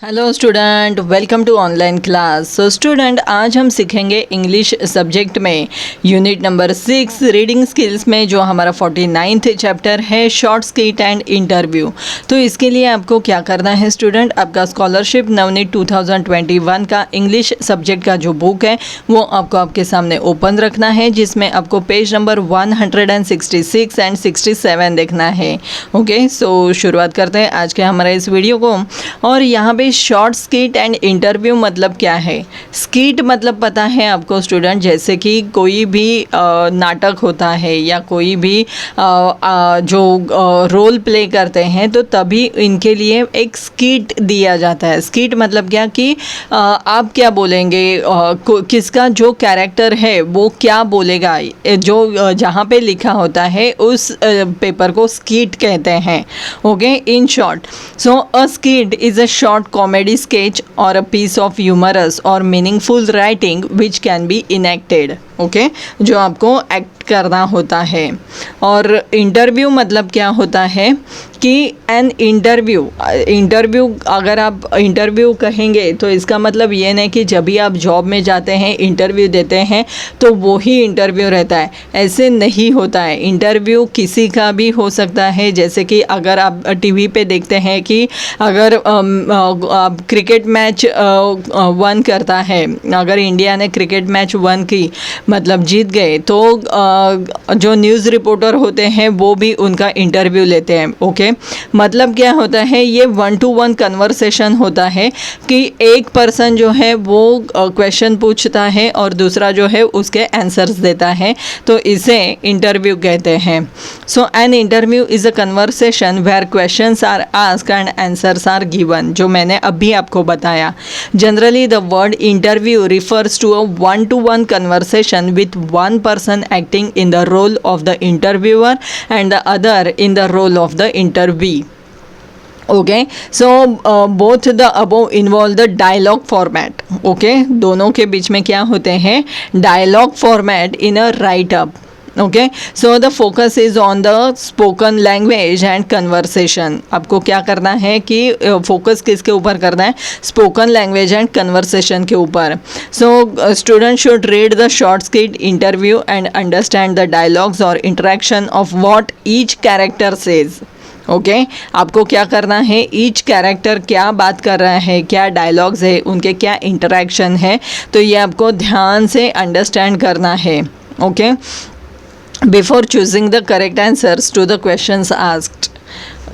Hello student, welcome to online class. So student, आज हम सीखेंगे इंग्लिश सब्जेक्ट में यूनिट नंबर 6 रीडिंग स्किल्स में जो हमारा 49th चैप्टर है शॉर्ट स्किट एंड इंटरव्यू। तो इसके लिए आपको क्या करना है स्टूडेंट, आपका स्कॉलरशिप नवनीत 2021 का इंग्लिश सब्जेक्ट का जो बुक है वो आपको आपके सामने ओपन रखना है, जिसमें आपको पेज नंबर 166 एंड 67 देखना है। ओके, सो शुरुआत करते हैं आज के हमारे इस वीडियो को। और यहाँ पे शॉर्ट स्किट एंड इंटरव्यू मतलब क्या है। स्किट मतलब पता है आपको स्टूडेंट, जैसे कि कोई भी नाटक होता है या कोई भी जो रोल प्ले करते हैं तो तभी इनके लिए एक स्किट दिया जाता है। स्किट मतलब क्या कि आप क्या बोलेंगे, किसका जो कैरेक्टर है वो क्या बोलेगा, जो जहाँ पे लिखा होता है उस पेपर को स्किट कहते हैं। Okay, in short, so a skit is a short comedy sketch or a piece of humorous or meaningful writing which can be enacted। Okay, जो आपको एक्ट करना होता है। और इंटरव्यू मतलब क्या होता है कि एन इंटरव्यू अगर आप इंटरव्यू कहेंगे तो इसका मतलब ये नहीं कि जब भी आप जॉब में जाते हैं इंटरव्यू देते हैं तो वो ही इंटरव्यू रहता है, ऐसे नहीं होता है। इंटरव्यू किसी का भी हो सकता है, जैसे कि अगर आप टीवी पे देखते हैं कि अगर क्रिकेट मैच वन करता है, अगर इंडिया ने क्रिकेट मैच वन की मतलब जीत गए, तो जो न्यूज़ रिपोर्टर होते हैं वो भी उनका इंटरव्यू लेते हैं। ओके, मतलब क्या होता है, ये 1-to-1 कन्वर्सेशन होता है कि एक पर्सन जो है वो क्वेश्चन पूछता है और दूसरा जो है उसके आंसर्स देता है, तो इसे इंटरव्यू कहते हैं। So an interview is a conversation where questions are asked and answers are given, जो मैंने अभी आपको बताया। Generally the word interview refers to a 1-to-1 conversation with one person acting in the role of the interviewer and the other in the role of the interviewee। Okay, so both the above involve the dialogue format. Okay, दोनों के बीच में क्या होते हैं, dialogue format in a write up. Okay, so the focus is on the spoken language and conversation. आपको क्या करना है कि फोकस किसके ऊपर करना है, स्पोकन लैंग्वेज एंड कन्वर्सेशन के ऊपर। So student should read the short skit interview and understand the dialogues और interaction of what each character says. Okay, आपको क्या करना है, ईच कैरेक्टर क्या बात कर रहा है, क्या डायलॉग्स है, उनके क्या इंटरेक्शन है, तो ये आपको ध्यान से अंडरस्टैंड करना है। Okay, before choosing the correct answers to the questions asked,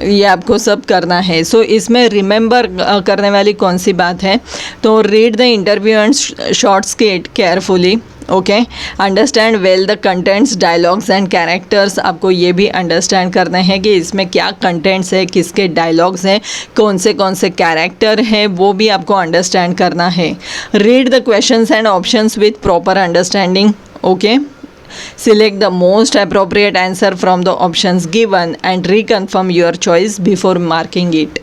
ये आपको सब करना है। सो इसमें रिमेंबर करने वाली कौन सी बात है, तो read the interview and short skit carefully. Okay, understand well the contents, dialogues and characters. आपको ये भी अंडरस्टैंड करना है कि इसमें क्या कंटेंट्स है, किसके डायलॉग्स हैं, कौन से कैरेक्टर है, वो भी आपको अंडरस्टैंड करना है। Read the questions and options with proper understanding. Okay, select the most appropriate answer from the options given and reconfirm your choice before marking it।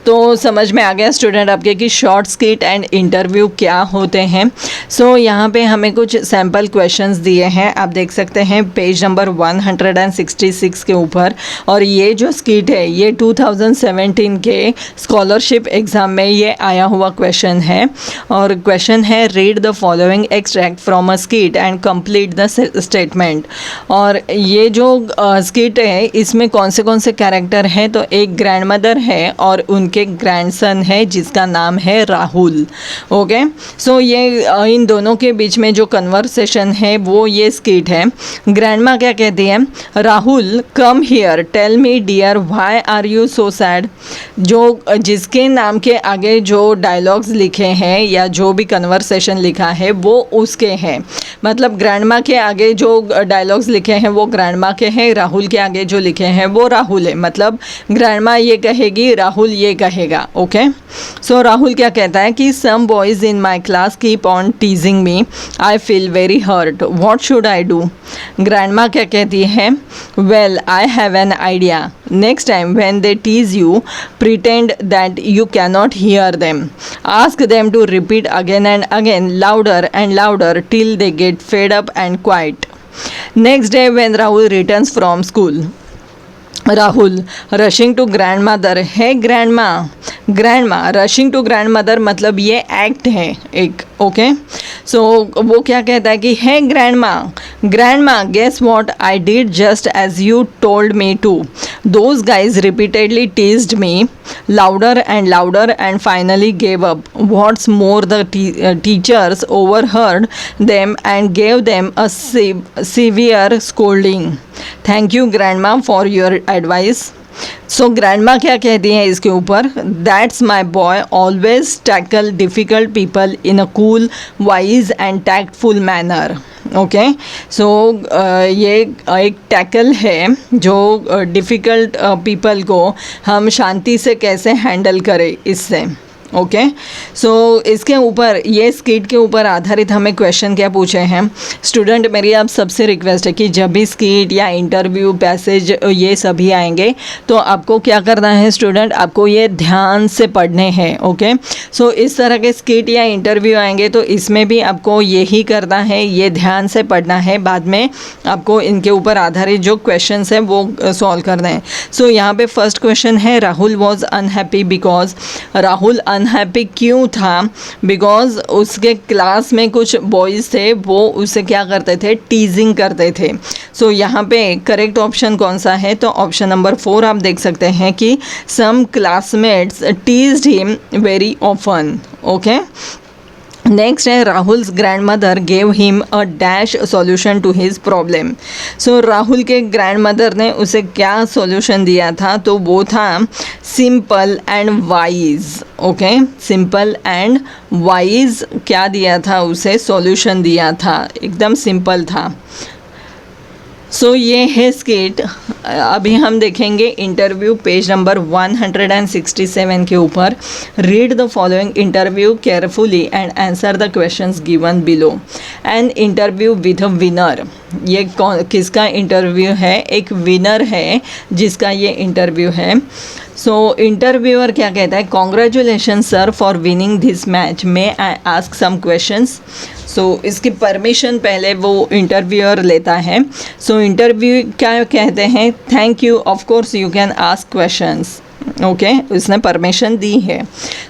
तो समझ में आ गया स्टूडेंट आपके कि शॉर्ट स्किट एंड इंटरव्यू क्या होते हैं। सो यहाँ पे हमें कुछ सैम्पल क्वेश्चंस दिए हैं, आप देख सकते हैं पेज नंबर 166 के ऊपर। और ये जो स्किट है ये 2017 के स्कॉलरशिप एग्ज़ाम में ये आया हुआ क्वेश्चन है। और क्वेश्चन है, read the following extract from a skit and complete the statement. और ये जो स्किट है इसमें कौन से कैरेक्टर हैं, तो एक ग्रैंड मदर है और उनके ग्रैंडसन है जिसका नाम है राहुल। ओके, सो ये इन दोनों के बीच में जो कन्वर्सेशन है वो ये स्किट है। ग्रैंडमा क्या कहती है, Rahul come here, tell me dear why are you so sad. जो जिसके नाम के आगे जो डायलॉग्स लिखे हैं या जो भी कन्वर्सेशन लिखा है वो उसके हैं, मतलब ग्रैंडमा के आगे जो डायलॉग्स लिखे हैं वो ग्रैंडमा के हैं, राहुल के आगे जो लिखे हैं वो राहुल है, मतलब ग्रैंडमा ये कहेगी, राहुल ये कहेगा। ओके, सो राहुल क्या कहता है कि some boys in my class keep on teasing me, I feel very hurt, what should I do. Grandma क्या कहती है, well I have an idea, next time when they tease you pretend that you cannot hear them, ask them to repeat again and again louder and louder till they get fed up and quiet. Next day when Rahul returns from school, Rahul rushing to grandmother, hey grandma, grand माँ, rushing to grand mother मतलब ये act है एक, okay. सो वो क्या कहता है कि है grandma guess what I did just as you told me to. Those guys repeatedly teased me louder and finally gave up. What's more, the teachers overheard them and gave them a severe scolding. Thank you grandma for your advice. सो grandma क्या कहती हैं इसके ऊपर, that's my boy always tackle difficult people in a cool wise and tactful manner. Okay, so ये एक tackle है जो डिफ़िकल्ट पीपल को हम शांति से कैसे हैंडल करें इससे। ओके, सो इसके ऊपर ये स्किट के ऊपर आधारित हमें क्वेश्चन क्या पूछे हैं। स्टूडेंट मेरी आप सबसे रिक्वेस्ट है कि जब भी स्किट या इंटरव्यू पैसेज ये सभी आएंगे तो आपको क्या करना है स्टूडेंट, आपको ये ध्यान से पढ़ने हैं। ओके, सो इस तरह के स्किट या इंटरव्यू आएंगे तो इसमें भी आपको यही करना है, ये ध्यान से पढ़ना है। बाद में आपको इनके ऊपर आधारित जो क्वेश्चन है वो सॉल्व करना है। सो यहाँ पे फर्स्ट क्वेश्चन है, Rahul was unhappy because, Rahul unhappy क्यों था, बिकॉज उसके क्लास में कुछ बॉयज़ थे वो उसे क्या करते थे, टीजिंग करते थे। सो यहाँ पे करेक्ट ऑप्शन कौन सा है, तो ऑप्शन नंबर 4 आप देख सकते हैं कि some classmates teased him very often. Okay, next है, Rahul's grandmother gave him a dash solution to his problem. So Rahul के ग्रैंड मदर ने उसे क्या सॉल्यूशन दिया था, तो वो था simple and wise. Okay, simple and wise क्या दिया था उसे, सॉल्यूशन दिया था, एकदम सिंपल था। सो ये है स्किट। अभी हम देखेंगे इंटरव्यू पेज नंबर 167 के ऊपर। Read the following interview carefully and answer the questions given below. An interview with a winner, ये किसका इंटरव्यू है, एक विनर है जिसका ये इंटरव्यू है। सो इंटरव्यूअर क्या कहता है, congratulation sir for winning this match, may I ask some questions. So इसकी परमिशन पहले वो इंटरव्यूअर लेता है। सो इंटरव्यू क्या कहते हैं, thank you, of course you can ask questions. Okay, उसने परमिशन दी है।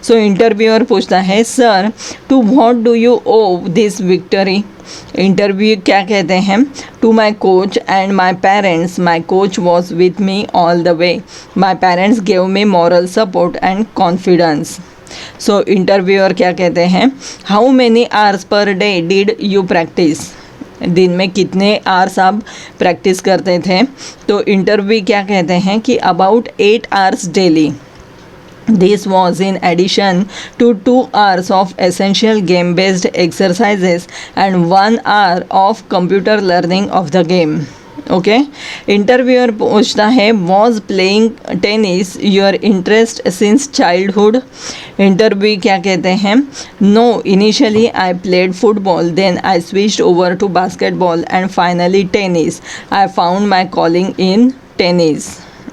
सो इंटरव्यूअर पूछता है, sir to what do you owe this victory. Interview क्या कहते हैं, to my coach and my parents, my coach was with me all the way, my parents gave me moral support and confidence. So interviewer क्या कहते हैं, how many hours per day did you practice, दिन में कितने hours आप practice करते थे। तो इंटरव्यू क्या कहते हैं कि about 8 hours daily, this was in addition to 2 hours of essential game based exercises and 1 hour of computer learning of the game. Okay, interviewer पूछता है, was playing tennis your interest since childhood. Interview क्या कहते हैं, no initially I played football, then I switched over to basketball and finally tennis, I found my calling in tennis.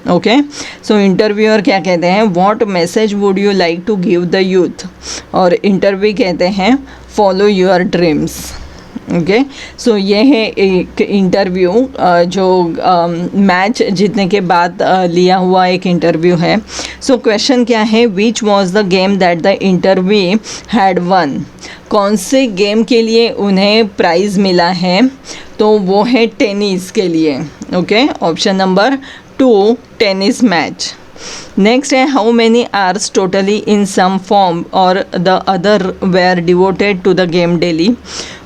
Okay, so interviewer क्या कहते हैं, what message would you like to give the youth, और interview कहते हैं follow your dreams. Okay, so ये है एक interview जो मैच जीतने के बाद लिया हुआ एक इंटरव्यू है। सो क्वेश्चन क्या है, which was the game that the interview had one, कौन से गेम के लिए उन्हें प्राइज़ मिला है, तो वो है टेनिस के लिए। Okay, option number 2 tennis match. Next है, how many hours totally in some form or the other were devoted to the game daily,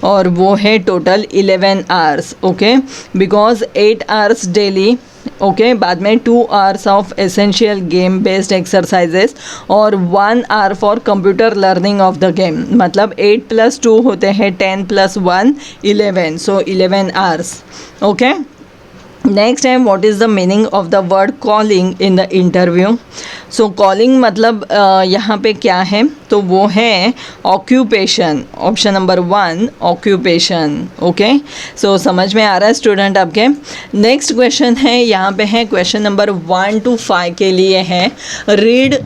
और वो है total 11 hours. Okay, because 8 hours daily, okay, बाद में 2 hours of essential game based exercises और 1 hour for computer learning of the game, मतलब 8 + 2 होते हैं 10 + 1 11, so 11 hours. Okay, next है, what is the meaning of the word calling in the interview. So calling मतलब यहाँ पे क्या है, तो वो है occupation, option number 1 occupation. Okay, so समझ में आ रहा है स्टूडेंट आपके। नेक्स्ट क्वेश्चन है, यहाँ पे है क्वेश्चन नंबर 1 to 5 के लिए है, read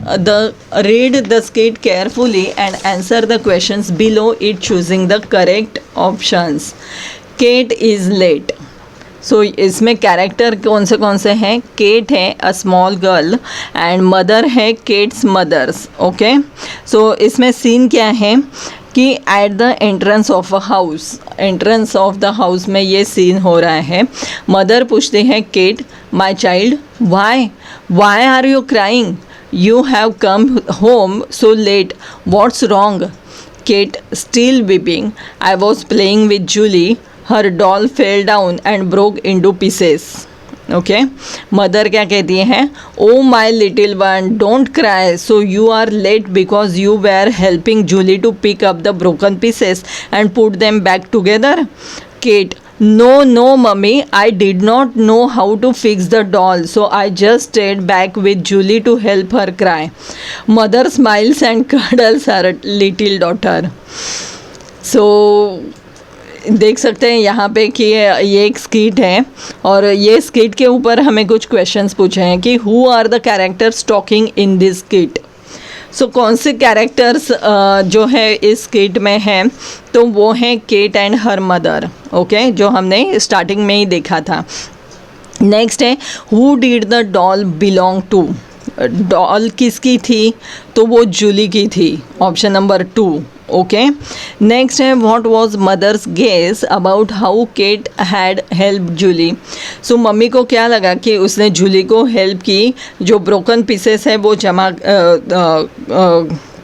the skit carefully and answer the questions below it choosing the correct options. Kate is late. So इसमें कैरेक्टर कौन से हैं? केट है a small girl and mother है केट्स मदर्स. ओके, सो इसमें सीन क्या है कि at the entrance of a house, entrance of the house में ये सीन हो रहा है. मदर पूछते हैं Kate, my child, why are you crying? You have come home so late, what's wrong? Kate, still weeping, I was playing with Julie. Her doll fell down and broke into pieces. Okay, mother क्या कहती है? Oh my little one, don't cry, so you are late because you were helping Julie to pick up the broken pieces and put them back together. Kate, no mummy, I did not know how to fix the doll, so I just stayed back with Julie to help her cry. Mother smiles and cuddles her little daughter. So देख सकते हैं यहाँ पे कि ये एक skit है और ये स्किट के ऊपर हमें कुछ क्वेश्चंस पूछे हैं कि who are the characters talking in this skit. So कौन से कैरेक्टर्स जो है इस स्किट में हैं? तो वो हैं Kate and her mother. Okay, जो हमने स्टार्टिंग में ही देखा था. नेक्स्ट है who did the doll belong to. Doll किसकी थी? तो वो जूली की थी, ऑप्शन नंबर 2. ओके, नेक्स्ट है what was mother's guess about how Kate had help Julie. So mummy को क्या लगा कि उसने जूली को हेल्प की जो ब्रोकन पीसेस है वो जमा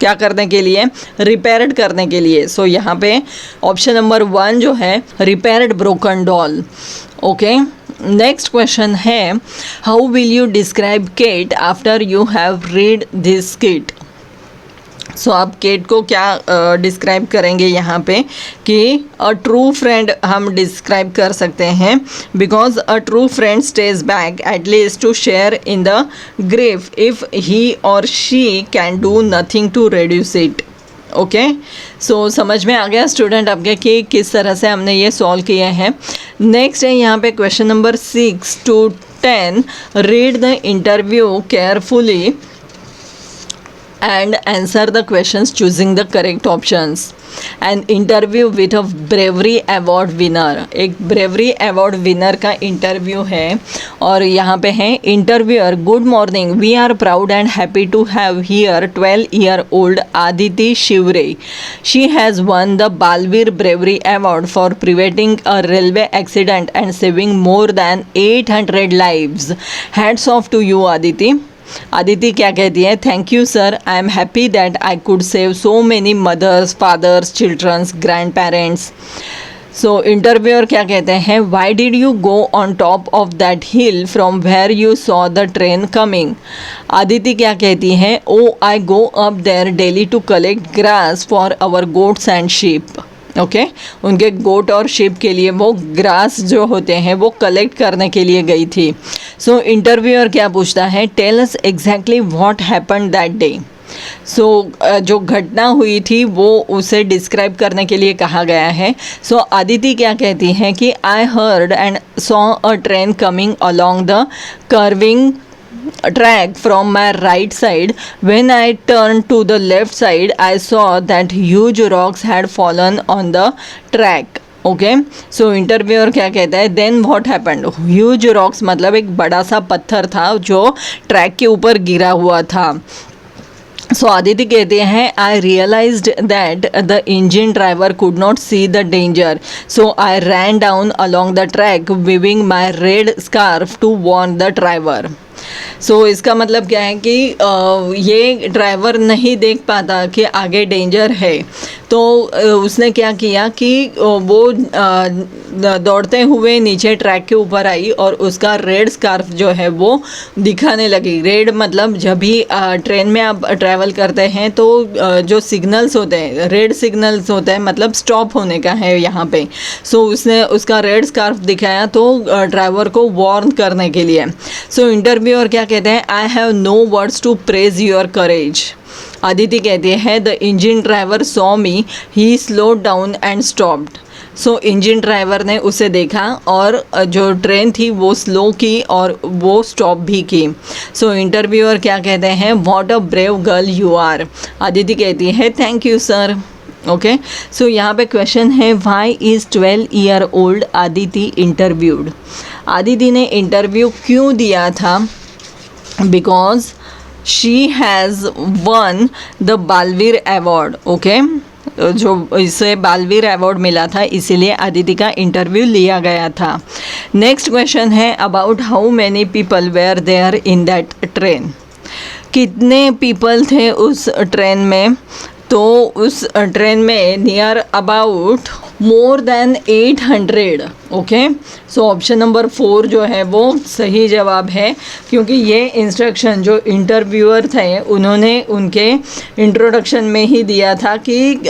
क्या करने के लिए? रिपेयर्ड करने के लिए. सो यहाँ पे ऑप्शन नंबर 1 जो है repaired broken doll. Okay, next question है how will you describe Kate after you have read this skit. So आप केट को क्या डिस्क्राइब करेंगे यहाँ पे कि अ ट्रू फ्रेंड हम डिस्क्राइब कर सकते हैं because a true friend stays back at least to share in the grief if he or she can do nothing to reduce it. Okay, so समझ में आ गया स्टूडेंट आपके कि किस तरह से हमने ये सॉल्व किए हैं. नेक्स्ट है यहाँ पे question number 6 to 10. Read the interview carefully and answer the questions choosing the correct options. An interview with a bravery award winner. एक bravery award winner का interview है और यहाँ पे है interviewer. Good morning, we are proud and happy to have here 12-year-old Aditi Shivre. She has won the Balveer Bravery Award for preventing a railway accident and saving more than 800 lives. Hats off to you, Aditi. Aditi क्या कहती है? Thank you sir, I am happy that I could save so many mothers, fathers, childrens, grandparents. So interviewer क्या कहते हैं? Why did you go on top of that hill from where you saw the train coming. Aditi क्या कहती हैं? Oh I go up there daily to collect grass for our goats and sheep. Okay, उनके goat और ship के लिए वो grass जो होते हैं वो कलेक्ट करने के लिए गई थी. सो इंटरव्यूअर क्या पूछता है? Tell us exactly what happened that day. So जो घटना हुई थी वो उसे डिस्क्राइब करने के लिए कहा गया है. सो आदिति क्या कहती हैं कि I heard and saw a train coming along the curving track from my right side. When I turned to the left side, I saw that huge rocks had fallen on the track. Okay, so interviewer क्या कहता है? Then what happened. Huge rocks मतलब एक बड़ा सा पत्थर था जो ट्रैक के ऊपर गिरा हुआ था. सो आदिति कहते हैं I realised that the engine driver could not see the danger, so I ran down along the track weaving my red scarf to warn the driver. So इसका मतलब क्या है कि ये ड्राइवर नहीं देख पाता कि आगे डेंजर है, तो उसने क्या किया कि वो दौड़ते हुए नीचे ट्रैक के ऊपर आई और उसका रेड स्कार्फ जो है वो दिखाने लगी. रेड मतलब जब भी ट्रेन में आप ट्रैवल करते हैं तो जो सिग्नल्स होते हैं, रेड सिग्नल्स होते हैं, मतलब स्टॉप होने का है यहाँ पे. सो उसने उसका रेड स्कार्फ दिखाया तो ड्राइवर को वार्न करने के लिए. सो इंटरव्यूअर क्या कहते हैं? I have no words to praise your courage. Aditi कहती है the engine driver saw me, he slowed down and stopped. So engine driver ने उसे देखा और जो ट्रेन थी वो स्लो की और वो स्टॉप भी की. सो इंटरव्यूअर क्या कहते हैं? What a brave girl you are. Aditi कहती है thank you sir. Okay, so यहाँ पे क्वेश्चन है why is 12-year-old Aditi interviewed. Aditi ने इंटरव्यू क्यों दिया था? Because she has won the Balveer award. Okay, जो इसे बालवीर अवार्ड मिला था, इसीलिए अदिति का इंटरव्यू लिया गया था. नेक्स्ट क्वेश्चन है about how many people were there in that train. कितने पीपल थे उस ट्रेन में? तो उस ट्रेन में near about more than 800. Okay, so option number 4 जो है वो सही जवाब है, क्योंकि ये इंस्ट्रक्शन जो इंटरव्यूअर थे उन्होंने उनके इंट्रोडक्शन में ही दिया था कि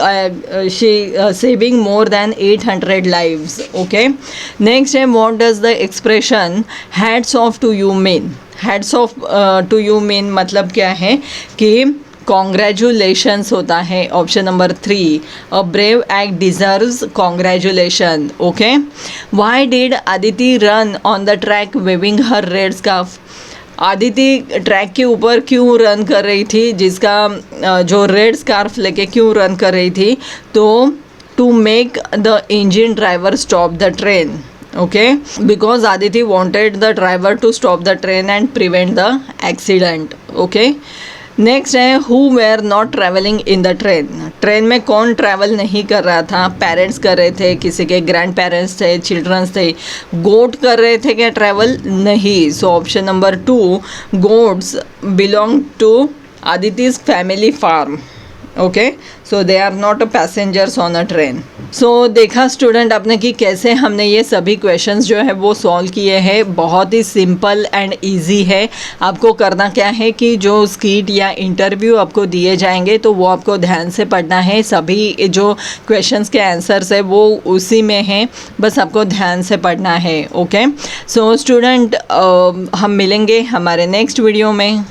saving more than 800 lives. Okay, next है what does the expression hats off to you mean. Hats off to you mean मतलब क्या है कि कॉन्ग्रेचुलेशंस होता है. Option number 3, a brave act deserves congratulation. Okay, why did Aditi run on the track waving her red scarf. Aditi track के ऊपर क्यों run कर रही थी, जिसका जो रेड स्कार्फ लेके क्यों रन कर रही थी? तो to make the engine driver stop the train. Okay, because Aditi wanted the driver to stop the train and prevent the accident. Okay, next है who were not travelling in the train. Train में कौन travel नहीं कर रहा था? Parents कर रहे थे, किसी के ग्रैंड पेरेंट्स थे, चिल्ड्रंस थे. गोट कर रहे थे क्या ट्रैवल? नहीं. So option number 2, goats belong to आदिति's family farm. Okay, so they are not passengers on a train. So देखा स्टूडेंट आपने कि कैसे हमने ये सभी क्वेश्चंस जो है वो सॉल्व किए हैं. बहुत ही सिंपल एंड इजी है. आपको करना क्या है कि जो स्किट या इंटरव्यू आपको दिए जाएंगे तो वो आपको ध्यान से पढ़ना है. सभी जो क्वेश्चंस के आंसर्स है वो उसी में हैं, बस आपको ध्यान से पढ़ना है. ओके, सो स्टूडेंट हम मिलेंगे हमारे नेक्स्ट वीडियो में.